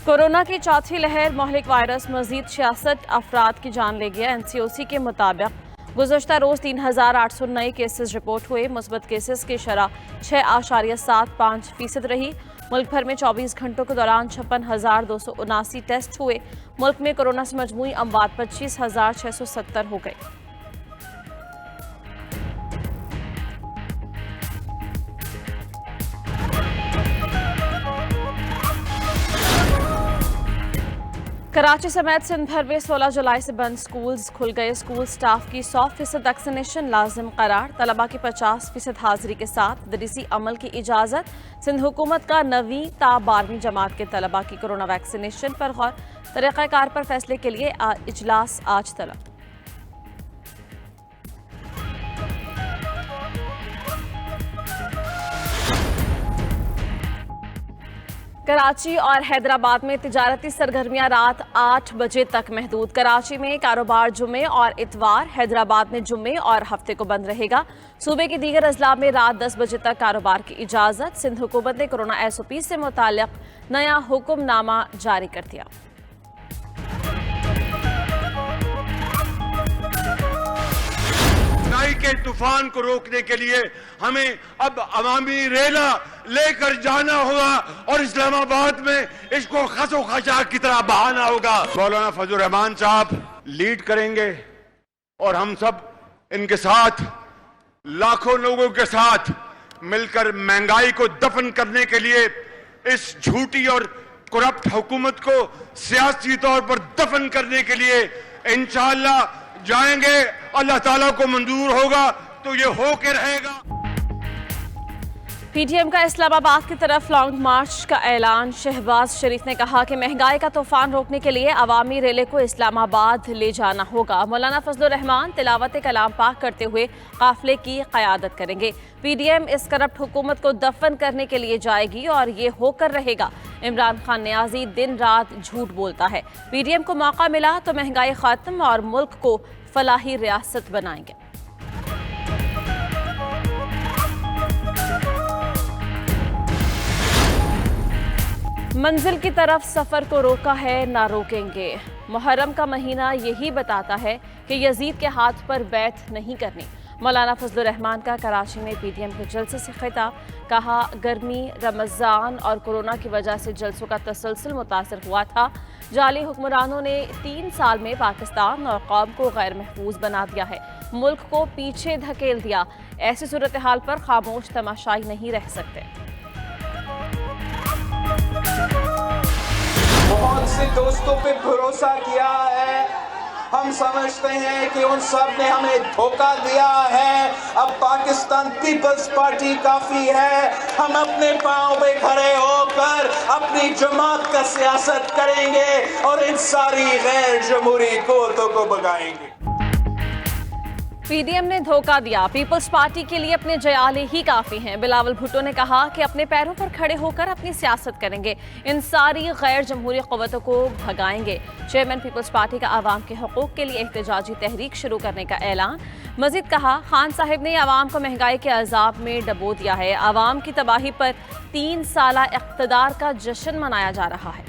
Corona की चौथी लहर मोहलिक वायरस मजीद 66 अफराद की जान ले गया। NCOC के मुताबिक गुज़श्ता रोज़ 3,800 नए केसेस रिपोर्ट हुए। मुस्बत केसेस की शरह 6.75% रही। मुल्क भर में 24 घंटों के दौरान 56,279 टेस्ट हुए। मुल्क में कोरोना से मजमूई अमवात 25,670 हो गए। कराची समेत सिंध भर में 16 जुलाई से बंद स्कूल्स खुल गए। स्कूल स्टाफ की 100% वैक्सीनेशन लाजिम करार। तलबा की 50% हाजिरी के साथ तदरीसी अमल की इजाज़त। सिंध हुकूमत का 9वीं ता 12वीं जमात के तलबा की कोरोना वैक्सीनेशन पर गौर। तरीक़ाकार पर फैसले के लिए इजलास आज तलब। कराची और हैदराबाद में तिजारती सरगर्मियां रात 8 बजे तक महदूद। कराची में कारोबार जुमे और इतवार, हैदराबाद में जुमे और हफ्ते को बंद रहेगा। सूबे के दीगर अजला में रात 10 बजे तक कारोबार की इजाज़त। सिंध हुकूमत ने कोरोना SOP से मुताल्लिक नया हुक्मनामा जारी कर दिया। के तूफान को रोकने के लिए हमें अब अवामी रेला लेकर जाना होगा और इस्लामाबाद में इसको खसो खशा की तरह बहाना होगा। मौलाना फजल रहमान साहब लीड करेंगे और हम सब इनके साथ लाखों लोगों के साथ मिलकर महंगाई को दफन करने के लिए इस झूठी और करप्ट हुकूमत को सियासी तौर पर दफन करने के लिए इंशाअल्लाह जाएंगे। अल्लाह ताला को मंजूर होगा तो ये हो के रहेगा। PTM का इस्लामाबाद की तरफ लॉन्ग मार्च का ऐलान। शहबाज शरीफ ने कहा कि महंगाई का तूफान रोकने के लिए अवामी रैली को इस्लामाबाद ले जाना होगा। मौलाना फजल रहमान तिलावत कलाम पाक करते हुए काफिले की क़यादत करेंगे। PDM इस करप्ट हुकूमत को दफन करने के लिए जाएगी और ये होकर रहेगा। इमरान खान नियाजी दिन रात झूठ बोलता है। PDM को मौका मिला तो महंगाई खत्म और मुल्क को फलाही रियासत बनाएंगे। मंजिल की तरफ सफर को रोका है ना रोकेंगे। मुहर्रम का महीना यही बताता है कि यजीद के हाथ पर बैत नहीं करनी। मौलाना फजल रहमान का कराची में PTM के जलसे से खिताब। कहा, गर्मी, रमज़ान और कोरोना की वजह से जलसों का तसलसल मुतासर हुआ था। जाली हुक्मरानों ने 3 साल में पाकिस्तान और कौम को गैर महफूज बना दिया है, मुल्क को पीछे धकेल दिया। ऐसी सूरत हाल पर खामोश तमाशाई नहीं रह सकते। बहुत से दोस्तों पे भरोसा किया है, हम समझते हैं कि उन सब ने हमें धोखा दिया है। अब पाकिस्तान पीपल्स पार्टी काफी है। हम अपने पांव पे खड़े होकर अपनी जमात का सियासत करेंगे और इन सारी गैर जमहूरी कुव्वतों को भगाएंगे। PDM ने धोखा दिया, पीपल्स पार्टी के लिए अपने जयाले ही काफी हैं। बिलावल भुट्टो ने कहा कि अपने पैरों पर खड़े होकर अपनी सियासत करेंगे, इन सारी गैर जमहूरी क़ुव्वतों को भगाएंगे। चेयरमैन पीपल्स पार्टी का आवाम के हकूक़ के लिए एहतजाजी तहरीक शुरू करने का ऐलान। मजीद कहा, खान साहिब ने आवाम को महंगाई के अजाब में डबो दिया है। आवाम की तबाही पर 3 साला इक़्तिदार का जश्न मनाया जा रहा है।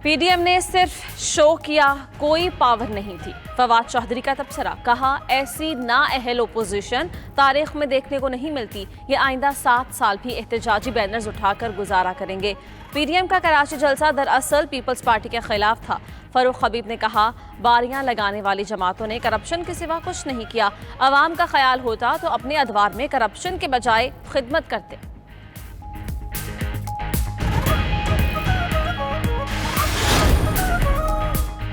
PDM ने सिर्फ शो किया, कोई पावर नहीं थी। फवाद चौधरी का तबसरा। कहा, ऐसी नाअहल ओपोजिशन तारीख में देखने को नहीं मिलती। ये आइंदा 7 साल भी एहतजाजी बैनर्स उठाकर गुजारा करेंगे। PDM का कराची जलसा दरअसल पीपल्स पार्टी के खिलाफ था। फरूख हबीब ने कहा, बारियां लगाने वाली जमातों ने करप्शन के सिवा कुछ नहीं किया। अवाम का ख्याल होता तो अपने अदवार में करप्शन के बजाय खिदमत करते।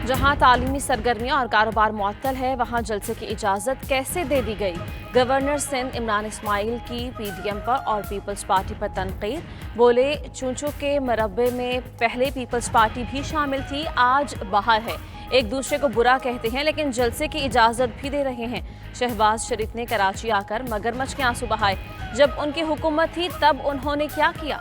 जहां तालीमी सरगर्मियां और कारोबार मुअत्तल है, वहां जलसे की इजाज़त कैसे दे दी गई। गवर्नर सिंध इमरान इस्माइल की PDM पर और पीपल्स पार्टी पर तनकीद। बोले, चूंचू के मरबे में पहले पीपल्स पार्टी भी शामिल थी, आज बाहर है। एक दूसरे को बुरा कहते हैं लेकिन जलसे की इजाज़त भी दे रहे हैं। शहबाज शरीफ ने कराची आकर मगरमच्छ के आंसू बहाए। जब उनकी हुकूमत थी तब उन्होंने क्या किया।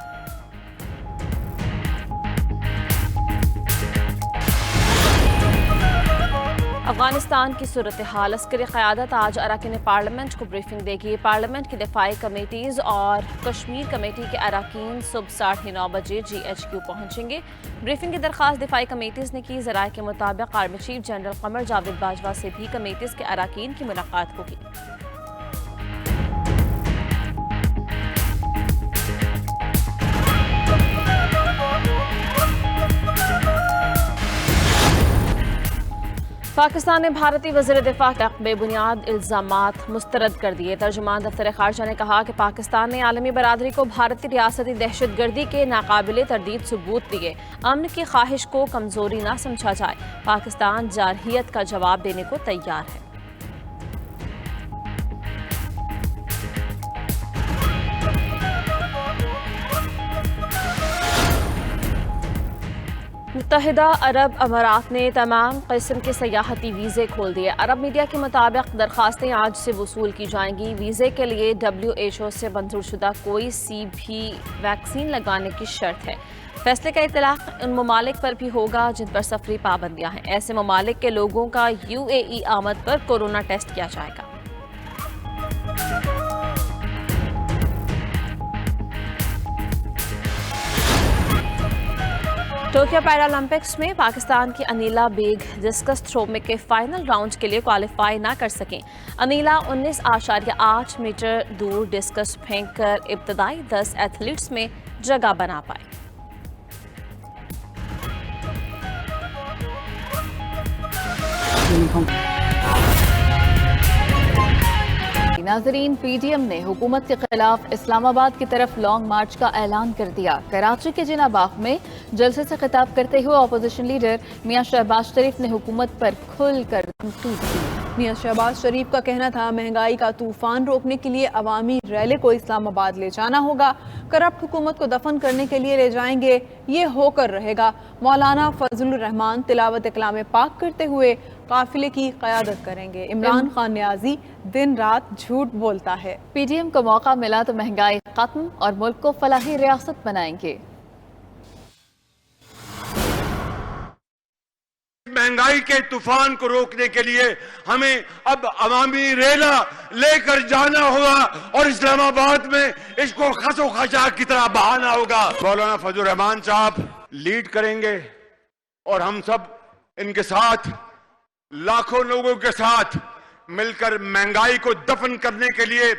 अफगानिस्तान की सूरत हाल। अस्करी क़यादत आज अरकान पार्लियामेंट को ब्रीफिंग देगी। पार्लियामेंट की दिफाई कमेटीज़ और कश्मीर कमेटी के अरकान सुबह 9:30 बजे GHQ पहुंचेंगे। ब्रीफिंग की दरख्वास्त दिफाई कमेटीज़ ने की। ज़राए के मुताबिक army chief general Qamar Javed Bajwa से भी कमेटीज़ के अरकान की मुलाकात होगी। पाकिस्तान ने भारतीय वज़ीर दिफा के बेबुनियाद इल्ज़ामात मुस्तरद कर दिए। तर्जुमान दफ्तर खारजा ने कहा कि पाकिस्तान ने आलमी बरादरी को भारतीय रियासती दहशतगर्दी के नाकाबिले तरदीद सबूत दिए। अमन की ख्वाहिश को कमजोरी न समझा जाए। पाकिस्तान जारहियत का जवाब देने को तैयार है। मुत्तहिदा अरब अमारात ने तमाम किस्म के सयाहती वीज़े खोल दिए। अरब मीडिया के मुताबिक दरख्वास्तें आज से वसूल की जाएंगी। वीज़े के लिए WHO से मंजूरशुदा कोई सी भी वैक्सीन लगाने की शर्त है। फैसले का इतलाक उन ममालिक पर भी होगा जिन पर सफरी पाबंदियां हैं। ऐसे ममालिक के लोगों का UAE आमद पर कोरोना टेस्ट किया जाएगा। टोक्यो पैरालंपिक्स में पाकिस्तान की अनीला बेग डिस्कस थ्रो में के फाइनल राउंड के लिए क्वालिफाई ना कर सकें। अनीला 19.8 मीटर दूर डिस्कस फेंक कर इब्तदाई 10 एथलीट्स में जगह बना पाए। नाजरीन, PDM ने हुकूमत के खिलाफ इस्लामाबाद की तरफ लॉन्ग मार्च का ऐलान कर दिया। कराची के जिना बाग में जलसे से खिताब करते हुए अपोजिशन लीडर मियां शहबाज शरीफ ने हुकूमत पर खुलकर तनकीद की। मियां शहबाज शरीफ का कहना था, महंगाई का तूफान रोकने के लिए अवामी रैली को इस्लामाबाद ले जाना होगा। करप्ट हुकूमत को दफन करने के लिए ले जाएंगे, ये होकर रहेगा। मौलाना फजलुर रहमान तिलावत कलाम पाक करते हुए काफिले की क़यादत करेंगे। इमरान खान न्याजी दिन रात झूठ बोलता है। PDM को मौका मिला तो महंगाई खत्म और मुल्क को फलाही रियासत बनाएंगे। महंगाई के तूफान को रोकने के लिए हमें अब अवामी रैला लेकर जाना होगा और इस्लामाबाद में इसको खसो खशा की तरह बहाना होगा। मौलाना फजलुर रहमान साहब लीड करेंगे और हम सब इनके साथ लाखों लोगों के साथ मिलकर महंगाई को दफन करने के लिए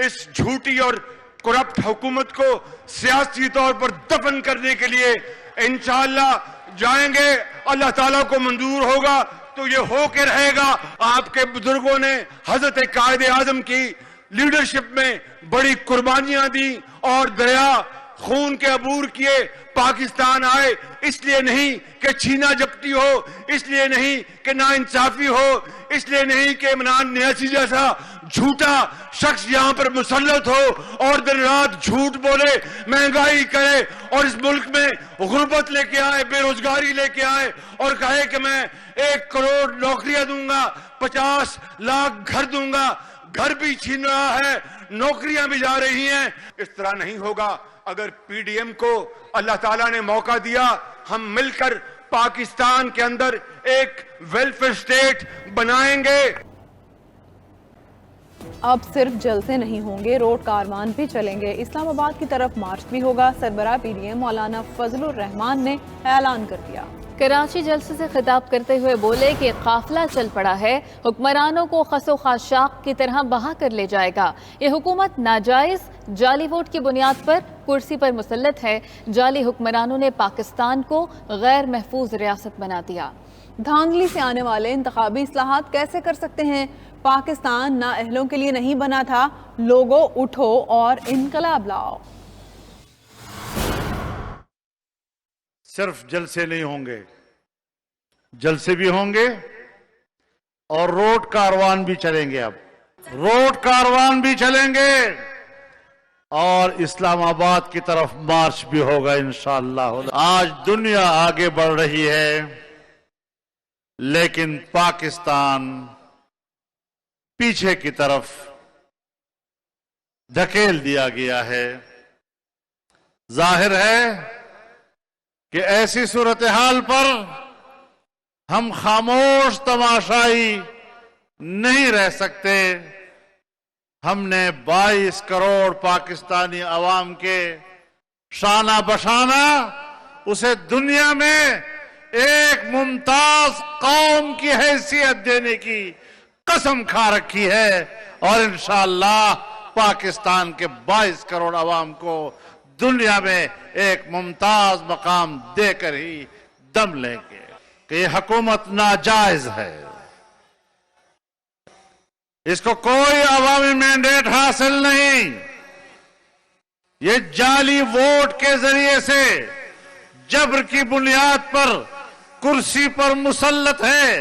इस झूठी और करप्ट हुकूमत को सियासी तौर पर दफन करने के लिए इंशाअल्लाह जाएंगे। अल्लाह ताला को मंजूर होगा तो ये हो के रहेगा। आपके बुजुर्गों ने हजरत कायदे आजम की लीडरशिप में बड़ी कुर्बानियां दी और दरिया खून के अबूर किए पाकिस्तान आए। इसलिए नहीं कि छीना जब्ती हो, इसलिए नहीं कि नाइंसाफी हो, इसलिए नहीं कि इमरान न्यासी जैसा झूठा शख्स यहां पर मुसल्लत हो और दिन रात झूठ बोले, महंगाई करे और इस मुल्क में गुर्बत लेके आए, बेरोजगारी लेके आए और कहे कि मैं 1 करोड़ नौकरियां दूंगा, 50 लाख घर दूंगा। घर भी छीन रहा है, नौकरियां भी जा रही हैं। इस तरह नहीं होगा। अगर PDM को अल्लाह ताला ने मौका दिया, हम मिलकर पाकिस्तान के अंदर एक वेलफेयर स्टेट बनाएंगे। अब सिर्फ जलसे नहीं होंगे, रोड कारवान भी चलेंगे। इस्लामाबाद की तरफ मार्च भी होगा। सरबराह PDM मौलाना फजलुर रहमान ने ऐलान कर दिया। कराची जलसे से खिताब करते हुए बोले कि काफिला चल पड़ा है, हुक्मरानों को खसो खाशाक की तरह बहा कर ले जाएगा। ये हुकूमत नाजायज जाली वोट की बुनियाद पर कुर्सी पर मुसल्लत है। जाली हुक्मरानों ने पाकिस्तान को गैर महफूज रियासत बना दिया। धांधली से आने वाले इंतखाबी इस्लाहात कैसे कर सकते हैं? पाकिस्तान नाअहलों के लिए नहीं बना था। लोगों उठो और इनकलाब लाओ। सिर्फ जलसे नहीं होंगे, जलसे भी होंगे और रोड कारवान भी चलेंगे। अब रोड कारवान भी चलेंगे और इस्लामाबाद की तरफ मार्च भी होगा इंशाअल्लाह। आज दुनिया आगे बढ़ रही है, लेकिन पाकिस्तान पीछे की तरफ धकेल दिया गया है। जाहिर है कि ऐसी सूरत हाल पर हम खामोश तमाशाई नहीं रह सकते। हमने 22 करोड़ पाकिस्तानी अवाम के शाना बशाना उसे दुनिया में एक मुमताज कौम की हैसियत देने की कसम खा रखी है और इंशाअल्लाह पाकिस्तान के 22 करोड़ अवाम को दुनिया में एक मुमताज मकाम देकर ही दम लेंगे कि ये हुकूमत नाजायज है, इसको कोई अवामी मैंडेट हासिल नहीं, ये जाली वोट के जरिए से जबर की बुनियाद पर कुर्सी पर मुसल्लत है।